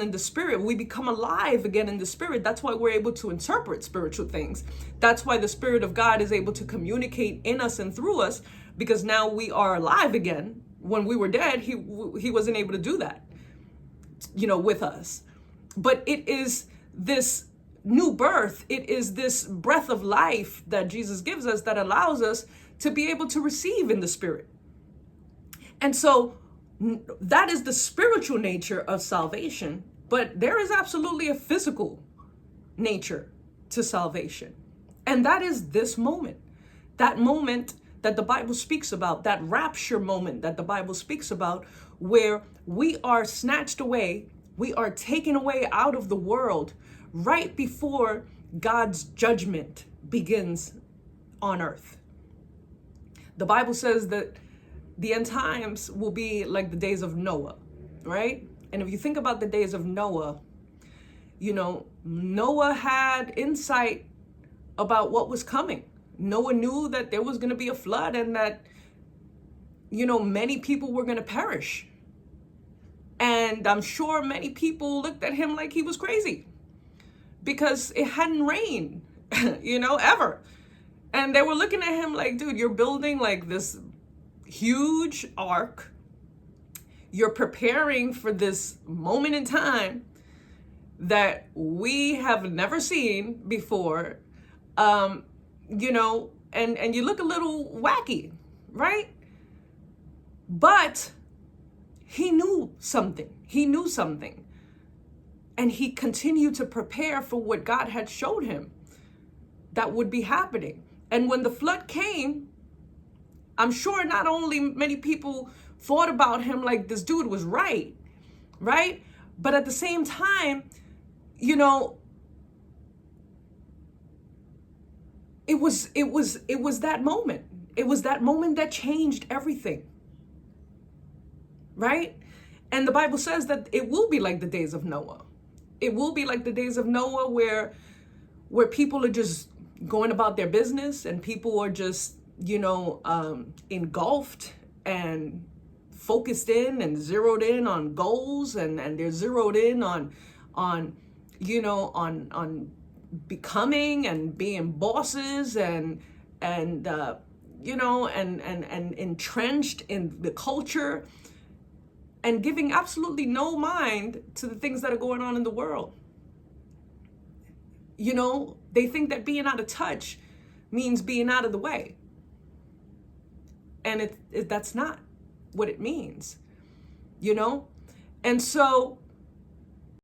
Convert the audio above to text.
in the spirit. We become alive again in the spirit. That's why we're able to interpret spiritual things. That's why the Spirit of God is able to communicate in us and through us, because now we are alive again. When we were dead, he wasn't able to do that, with us. But it is this new birth. It is this breath of life that Jesus gives us that allows us to be able to receive in the spirit. And so that is the spiritual nature of salvation, but there is absolutely a physical nature to salvation. And that is this moment, that moment that the Bible speaks about, that rapture moment that the Bible speaks about, where we are snatched away, we are taken away out of the world right before God's judgment begins on earth. The Bible says that the end times will be like the days of Noah, right? And if you think about the days of Noah, Noah had insight about what was coming. Noah knew that there was going to be a flood and that, many people were going to perish. And I'm sure many people looked at him like he was crazy because it hadn't rained, ever. And they were looking at him like, dude, you're building like this huge ark. You're preparing for this moment in time that we have never seen before. And you look a little wacky, right? But he knew something. And he continued to prepare for what God had showed him that would be happening. And when the flood came, I'm sure not only many people thought about him like this dude was right? But at the same time, it was that moment. It was that moment that changed everything, right? And the Bible says that it will be like the days of Noah. It will be like the days of Noah where people are just going about their business and people are just, engulfed and focused in and zeroed in on goals, and they're zeroed in on becoming and being bosses and entrenched in the culture and giving absolutely no mind to the things that are going on in the world. They think that being out of touch means being out of the way. And that's not what it means, And so